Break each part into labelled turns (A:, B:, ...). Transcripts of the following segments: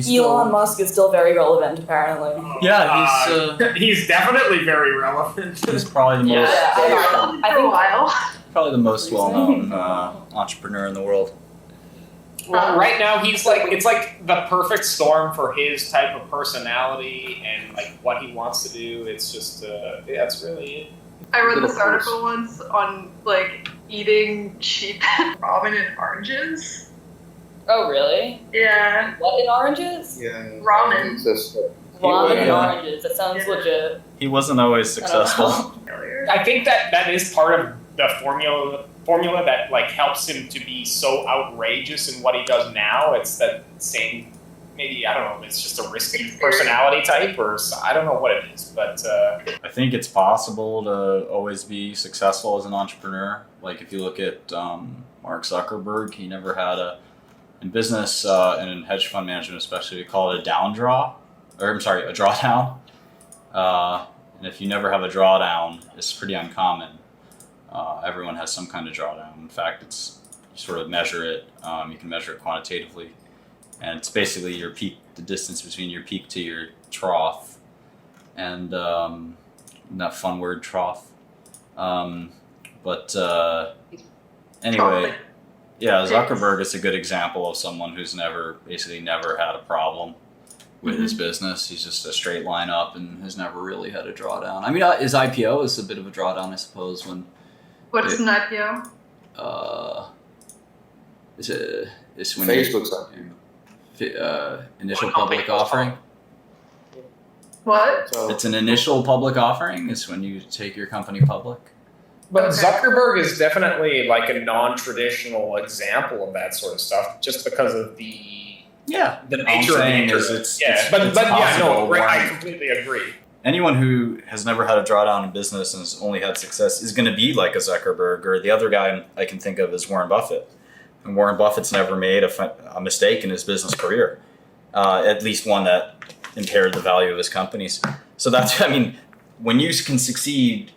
A: Elon Musk is still very relevant, apparently.
B: Yeah,
C: he's definitely very relevant.
B: he's probably the most
A: I think
B: probably the most well-known entrepreneur in the world.
C: Well, right now he's like, it's like the perfect storm for his type of personality and like what he wants to do. It's just, that's really it.
D: I read this article once on like eating cheap ramen and oranges.
A: Oh, really?
D: Yeah.
A: What, in oranges?
E: Yeah.
D: Ramen.
A: Ramen and oranges. That sounds legit.
B: He wasn't always successful.
C: I think that is part of the formula that like helps him to be so outrageous in what he does now. It's that same, maybe, I don't know, it's just a risky personality type, or I don't know what it is, but
B: I think it's possible to always be successful as an entrepreneur. Like if you look at Mark Zuckerberg, he never had in business and in hedge fund management especially, we call it a drawdown. And if you never have a drawdown, it's pretty uncommon. Everyone has some kind of drawdown. In fact, you sort of measure it. You can measure it quantitatively. And it's basically your peak, the distance between your peak to your trough. And that fun word, trough. Anyway, yeah, Zuckerberg is a good example of someone who's basically never had a problem with his business. He's just a straight line up and has never really had a drawdown. I mean, his IPO is a bit of a drawdown, I suppose, when...
D: What is an IPO?
E: It's when Facebook's
B: initial public offering.
D: What?
B: It's an initial public offering. It's when you take your company public.
C: But Zuckerberg is definitely like a non-traditional example of that sort of stuff, just because of the nature of the internet. I completely agree.
B: Anyone who has never had a drawdown in business and has only had success is going to be like a Zuckerberg, or the other guy I can think of is Warren Buffett. And Warren Buffett's never made a mistake in his business career, at least one that impaired the value of his companies. So when you can succeed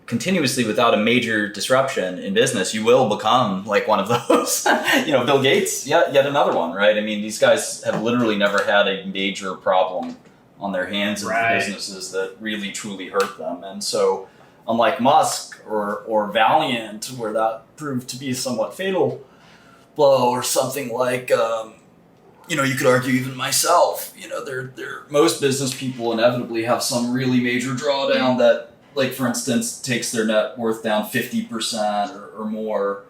B: continuously without a major disruption in business, you will become like one of those. Bill Gates, yet another one, right? I mean, these guys have literally never had a major problem on their hands in businesses that really truly hurt them. And so unlike Musk or Valiant, where that proved to be a somewhat fatal blow, or something like, you could argue even myself, most business people inevitably have some really major drawdown that, like, for instance, takes their net worth down 50% or more.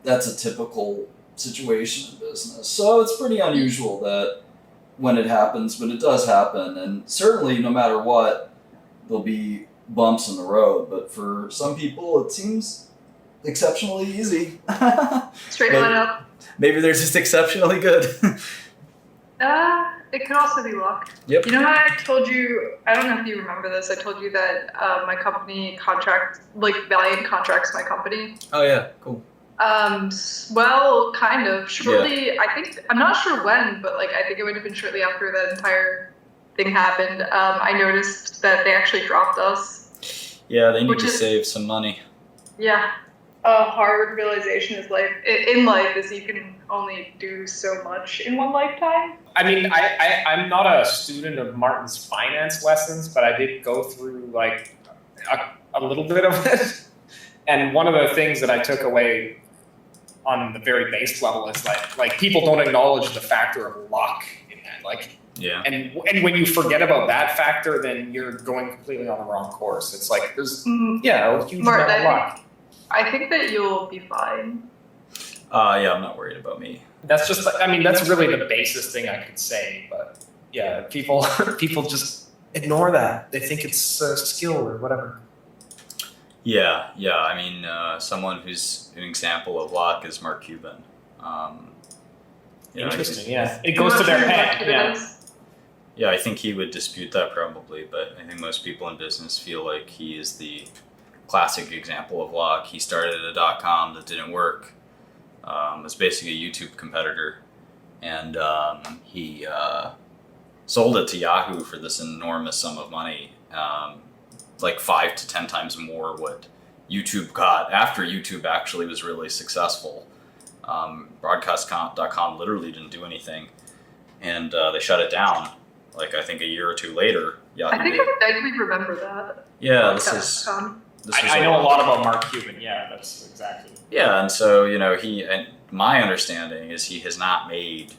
B: That's a typical situation in business. So it's pretty unusual that when it happens, but it does happen. And certainly, no matter what, there'll be bumps in the road. But for some people, it seems exceptionally easy.
D: Straight line up.
B: Maybe they're just exceptionally good.
D: It could also be luck.
B: Yep.
D: You know how I told you, I don't know if you remember this, I told you that my company Valiant contracts my company.
B: Oh yeah, cool.
D: Well, kind of. Shortly, I think, I'm not sure when, but I think it would have been shortly after that entire thing happened. I noticed that they actually dropped us.
B: Yeah, they need to save some money.
D: Yeah. A hard realization in life is you can only do so much in one lifetime.
C: I mean, I'm not a student of Martin's finance lessons, but I did go through a little bit of it. And one of the things that I took away on the very base level is like people don't acknowledge the factor of luck in that. And when you forget about that factor, then you're going completely on the wrong course. It's like there's a huge amount of luck.
D: I think that you'll be fine.
B: I'm not worried about me.
C: That's just, that's really the basest thing I could say. But yeah, people just ignore that. They think it's a skill or whatever.
B: Yeah. I mean, someone who's an example of luck is Mark Cuban.
C: Interesting. Yeah, it goes to their head. Yeah.
B: Yeah, I think he would dispute that probably, but I think most people in business feel like he is the classic example of luck. He started a .com that didn't work. It was basically a YouTube competitor, and he sold it to Yahoo for this enormous sum of money, like 5 to 10 times more what YouTube got after YouTube actually was really successful. Broadcast.com literally didn't do anything. and they shut it down. Like I think a year or two later. Yeah,
D: I think I vaguely remember that.
B: yeah.
C: I know a lot about Mark Cuban. Yeah, that's exactly.
B: Yeah, and so and my understanding is he has not made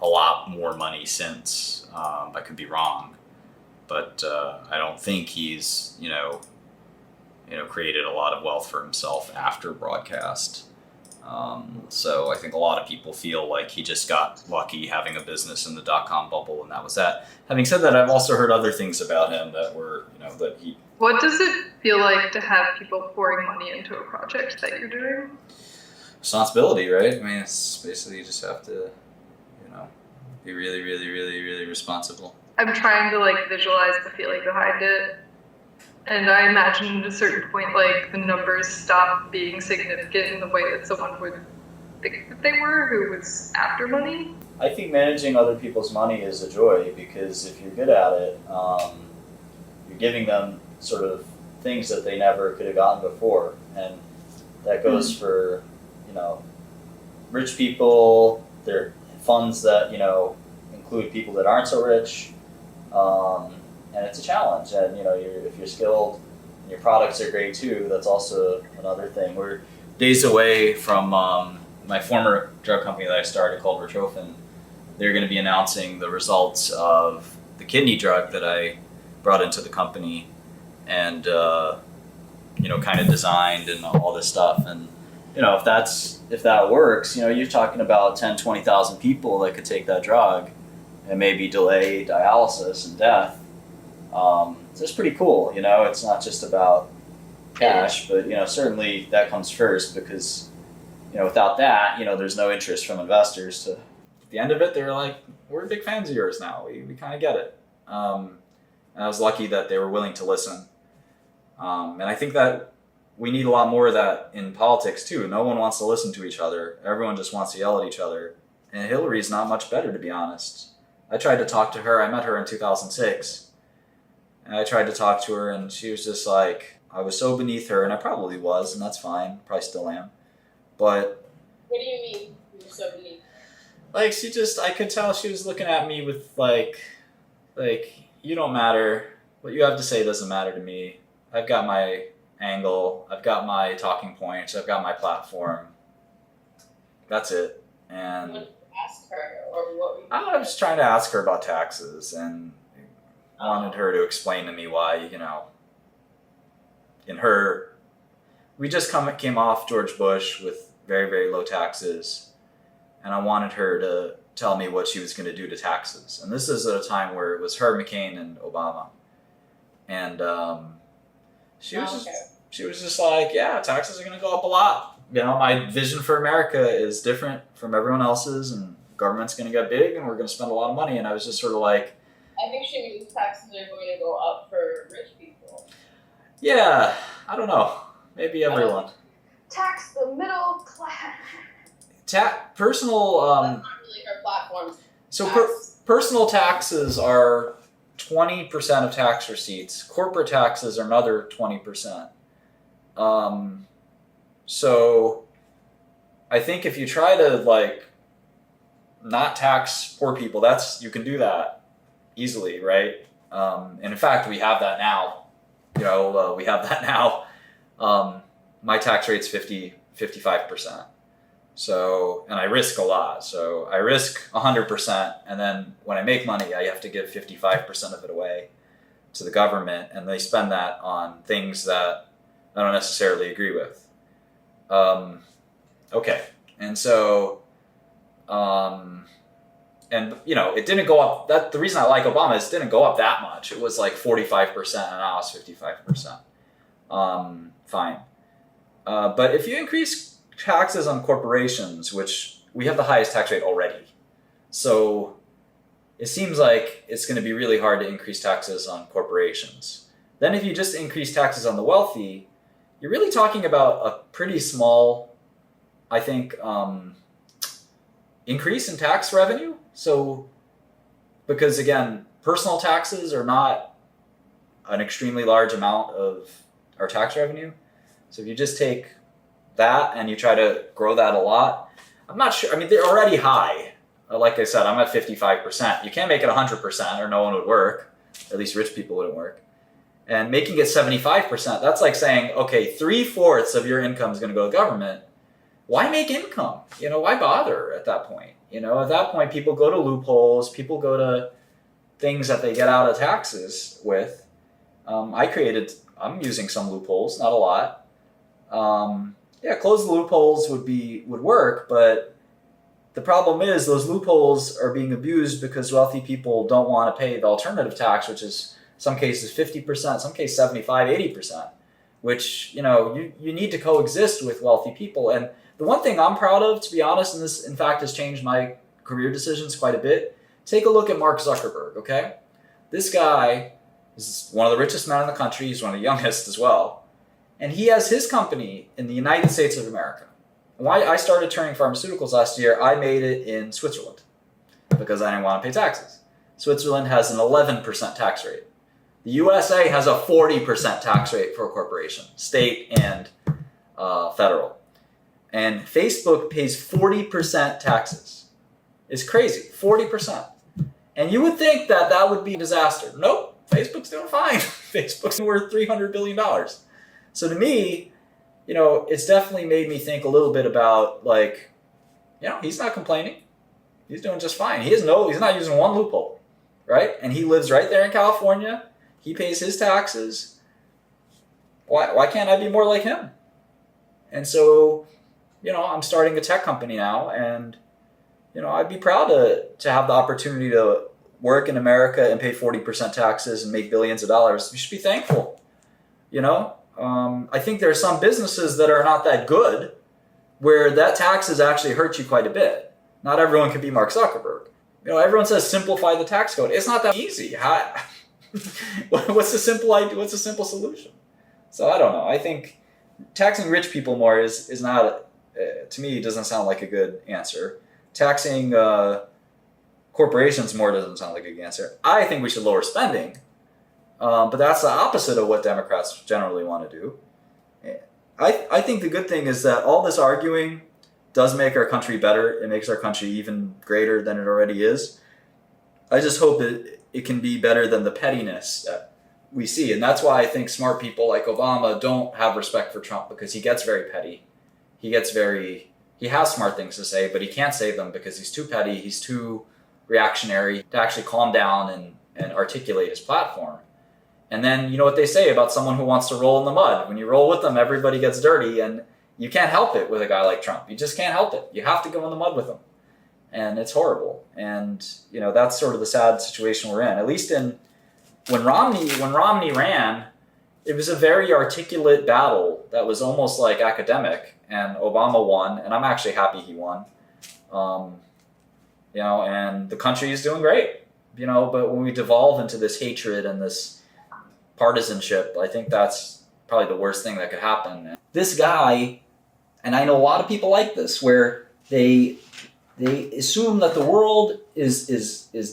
B: a lot more money since. I could be wrong, but I don't think he's created a lot of wealth for himself after broadcast. So I think a lot of people feel like he just got lucky having a business in the .com bubble, and that was that. Having said that, I've also heard other things about him that were, that he.
D: What does it feel like to have people pouring money into a project that you're doing?
B: Responsibility, right? I mean, it's basically you just have to, be really, really, really, really responsible.
D: I'm trying to visualize the feeling behind it. And I imagine at a certain point, the numbers stop being significant in the way that someone would think that they were, who was after money.
B: I think managing other people's money is a joy, because if you're good at it, you're giving them sort of things that they never could have gotten before. And that goes for, rich people, their funds that, include people that aren't so rich. And it's a challenge, and if you're skilled and your products are great too, that's also another thing. We're days away from my former drug company that I started called 𝗟𝗓𝗙𝗦𝗧. They're going to be announcing the results of the kidney drug that I brought into the company and kind of designed and all this stuff. And if that works, you're talking about 10-20,000 people that could take that drug and maybe delay dialysis and death. So it's pretty cool, it's not just about cash, but certainly that comes first, because without that, there's no interest from investors to, at the end of it, they're like, we're big fans of yours now, we kind of get it. And I was lucky that they were willing to listen. And I think that we need a lot more of that in politics too. No one wants to listen to each other, everyone just wants to yell at each other, and Hillary's not much better, to be honest. I tried to talk to her, I met her in 2006. And I tried to talk to her, and she was just like, I was so beneath her, and I probably was, and that's fine. Probably still am. But...
A: What do you mean you're so beneath?
B: I could tell she was looking at me with, you don't matter. What you have to say doesn't matter to me. I've got my angle. I've got my talking points. I've got my platform. That's it. And...
A: What did you ask her, or what were you...
B: I was trying to ask her about taxes, and... I wanted her to explain to me why, we just came off George Bush with very, very low taxes, and I wanted her to tell me what she was going to do to taxes. And this is at a time where it was her, McCain, and Obama. And she was just like, yeah, taxes are going to go up a lot. My vision for America is different from everyone else's, and government's going to get big, and we're going to spend a lot of money. And I was just sort of like,
A: I think she means taxes are going to go up for rich people.
B: Yeah, I don't know. Maybe everyone.
A: Tax the middle class.
B: Personal.
A: That's not really her platform.
B: So personal taxes are 20% of tax receipts. Corporate taxes are another 20%. So I think if you try to not tax poor people, you can do that easily, right? And in fact, we have that now. My tax rate's 55%. So, and I risk a lot. So I risk 100%, and then when I make money, I have to give 55% of it away to the government, and they spend that on things that I don't necessarily agree with. Okay, and so, and it didn't go up. That the reason I like Obama is it didn't go up that much. It was 45%, and now it's 55%. Fine, but if you increase taxes on corporations, which we have the highest tax rate already, so it seems like it's going to be really hard to increase taxes on corporations. Then if you just increase taxes on the wealthy, you're really talking about a pretty small, I think, increase in tax revenue. So, because again, personal taxes are not an extremely large amount of our tax revenue. So if you just take that and you try to grow that a lot, I'm not sure. I mean, they're already high. like I said, I'm at 55%. You can't make it 100% or no one would work. At least rich people wouldn't work. And making it 75%, that's like saying, okay, 3/4 of your income is going to go to government. Why make income? Why bother at that point? At that point, people go to loopholes. People go to things that they get out of taxes with. I'm using some loopholes, not a lot. Close the loopholes would work, but the problem is those loopholes are being abused because wealthy people don't want to pay the alternative tax, which is some cases 50%, some cases 75, 80%, which, you need to coexist with wealthy people. And the one thing I'm proud of, to be honest, and this in fact has changed my career decisions quite a bit, take a look at Mark Zuckerberg, okay? This guy is one of the richest men in the country. He's one of the youngest as well. And he has his company in the United States of America. Why I started turning pharmaceuticals last year, I made it in Switzerland because I didn't want to pay taxes. Switzerland has an 11% tax rate. The USA has a 40% tax rate for a corporation, state and federal. And Facebook pays 40% taxes. It's crazy, 40%. And you would think that would be a disaster. Nope, Facebook's doing fine. Facebook's worth $300 billion. So to me, it's definitely made me think a little bit about he's not complaining. He's doing just fine. He's not using one loophole, right? And he lives right there in California. He pays his taxes. Why can't I be more like him? And so, I'm starting a tech company now, and I'd be proud to have the opportunity to work in America and pay 40% taxes and make billions of dollars. You should be thankful. I think there are some businesses that are not that good where that taxes actually hurt you quite a bit. Not everyone can be Mark Zuckerberg. Everyone says simplify the tax code. It's not that easy. What's the simple solution? So I don't know. I think taxing rich people more is not, to me, doesn't sound like a good answer. Taxing corporations more doesn't sound like a good answer. I think we should lower spending. But that's the opposite of what Democrats generally want to do. I think the good thing is that all this arguing does make our country better. It makes our country even greater than it already is. I just hope it can be better than the pettiness that we see. And that's why I think smart people like Obama don't have respect for Trump, because he gets very petty. He has smart things to say, but he can't say them because he's too petty. He's too reactionary to actually calm down and articulate his platform. And then you know what they say about someone who wants to roll in the mud. When you roll with them, everybody gets dirty, and you can't help it with a guy like Trump. You just can't help it. You have to go in the mud with him. And it's horrible. And that's sort of the sad situation we're in. At least when Romney ran, it was a very articulate battle that was almost like academic, and Obama won, and I'm actually happy he won. And the country is doing great. But when we devolve into this hatred and this partisanship, I think that's probably the worst thing that could happen. This guy, and I know a lot of people like this, where they assume that the world is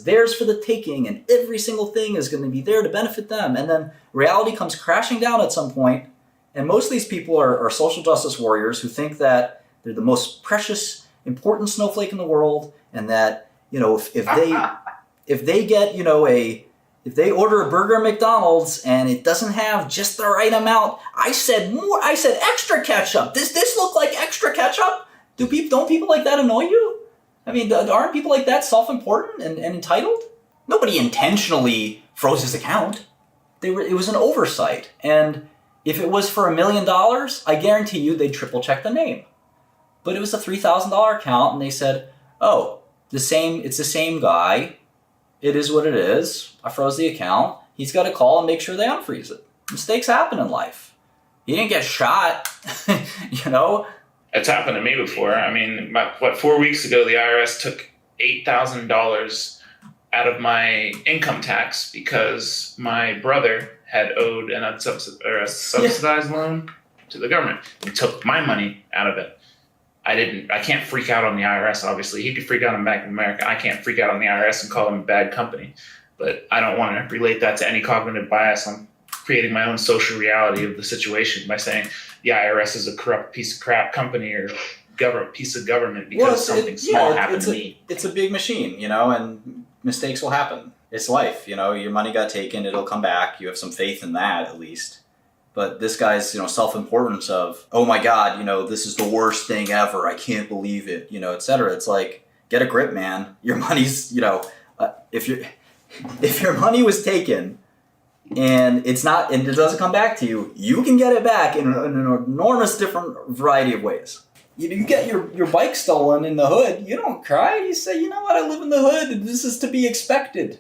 B: theirs for the taking, and every single thing is going to be there to benefit them, and then reality comes crashing down at some point, and most of these people are social justice warriors who think that they're the most precious, important snowflake in the world, and that if they order a burger at McDonald's and it doesn't have just the right amount, I said extra ketchup. This look like extra ketchup? Don't people like that annoy you? I mean, aren't people like that self-important and entitled? Nobody intentionally froze his account. It was an oversight. And if it was for $1 million, I guarantee you they'd triple check the name. But it was a $3,000 account, and they said, oh, it's the same guy. It is what it is. I froze the account. He's got to call and make sure they unfreeze it. Mistakes happen in life. He didn't get shot,
F: It's happened to me before. I mean, 4 weeks ago, the IRS took $8,000 out of my income tax because my brother had owed a subsidized loan to the government. He took my money out of it. I can't freak out on the IRS, obviously. He could freak out on Bank of America. I can't freak out on the IRS and call them a bad company. But I don't want to relate that to any cognitive bias. I'm creating my own social reality of the situation by saying the IRS is a corrupt piece of crap company or piece of government because something small happened to me.
B: It's a big machine, you know, and mistakes will happen. It's life, you know. Your money got taken, it'll come back. You have some faith in that, at least. But this guy's, you know, self-importance of, oh my God, you know, this is the worst thing ever. I can't believe it, you know, et cetera. It's like, get a grip, man. Your money's, you know, if your money was taken and it doesn't come back to you, you can get it back in an enormous different variety of ways. You get your bike stolen in the hood, you don't cry. You say, you know what, I live in the hood and this is to be expected.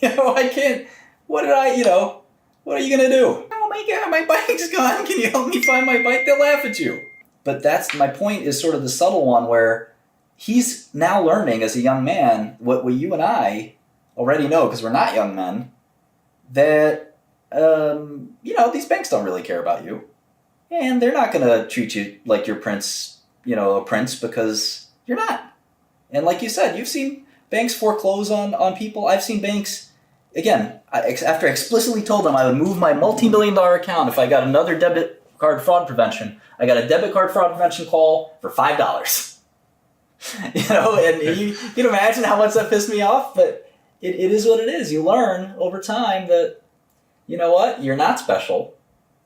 B: You know, I can't, what are you going to do? Oh my God, my bike's gone. Can you help me find my bike? They'll laugh at you. But that's my point, is sort of the subtle one where he's now learning as a young man what you and I already know, because we're not young men, that, you know, these banks don't really care about you. And they're not going to treat you like your prince, you know, a prince, because you're not. And like you said, you've seen banks foreclose on people. I've seen banks, again, after I explicitly told them I would move my multi-million-dollar account if I got another debit card fraud prevention, I got a debit card fraud prevention call for $5. You know, and you can imagine how much that pissed me off, but it is what it is. You learn over time that, you know what, you're not special.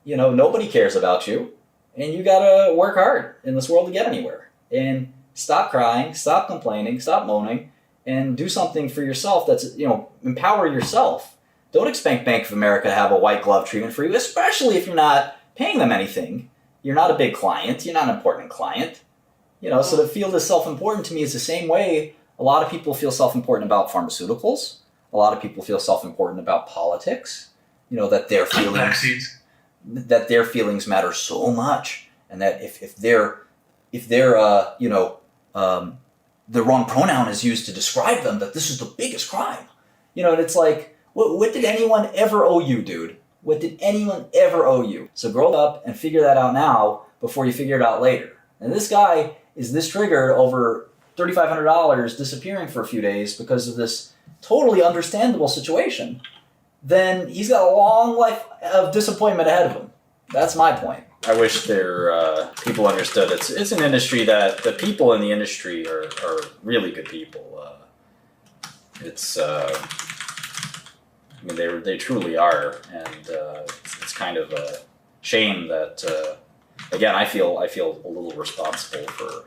B: You know, nobody cares about you, and you gotta work hard in this world to get anywhere. And stop crying, stop complaining, stop moaning, and do something for yourself that's, you know, empower yourself. Don't expect Bank of America to have a white glove treatment for you, especially if you're not paying them anything. You're not a big client, you're not an important client. You know, so to feel this self-important to me is the same way a lot of people feel self-important about pharmaceuticals. A lot of people feel self-important about politics. You know, that their feelings matter so much, and that if their you know, the wrong pronoun is used to describe them, that this is the biggest crime. You know, and it's like, what did anyone ever owe you, dude? What did anyone ever owe you? So grow up and figure that out now before you figure it out later. And this guy is this triggered over $3,500 disappearing for a few days because of this totally understandable situation. Then he's got a long life of disappointment ahead of him. That's my point. I wish people understood it's an industry that the people in the industry are really good people. I mean, they truly are, and it's kind of a shame that again I feel a little responsible for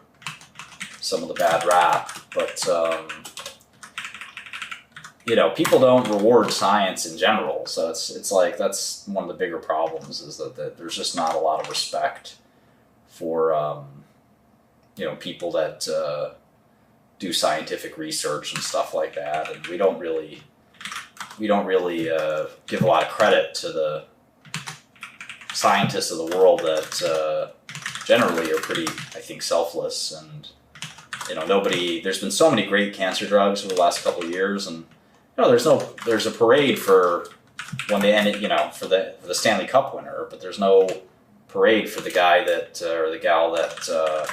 B: some of the bad rap, but you know, people don't reward science in general, so it's like that's one of the bigger problems, is that there's just not a lot of respect for you know, people that do scientific research and stuff like that, and we don't really give a lot of credit to the scientists of the world that generally are pretty, I think, selfless. And you know, there's been so many great cancer drugs over the last couple of years, and you know, there's a parade for when they end it, you know, for the Stanley Cup winner, but there's no parade for the guy that or the gal that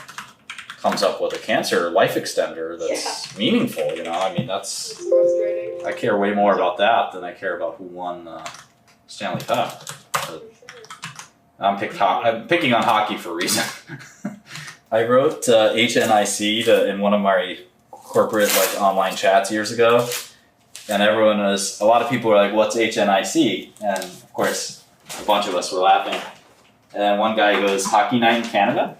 B: comes up with a cancer life extender that's meaningful. You know, I mean, that's I care way more about that than I care about who won Stanley Cup. But I'm picking on hockey for a reason. I wrote HNIC in one of my corporate like online chats years ago, and a lot of people were like, "What's HNIC?" And of course, a bunch of us were laughing. And then one guy goes, "Hockey Night in Canada."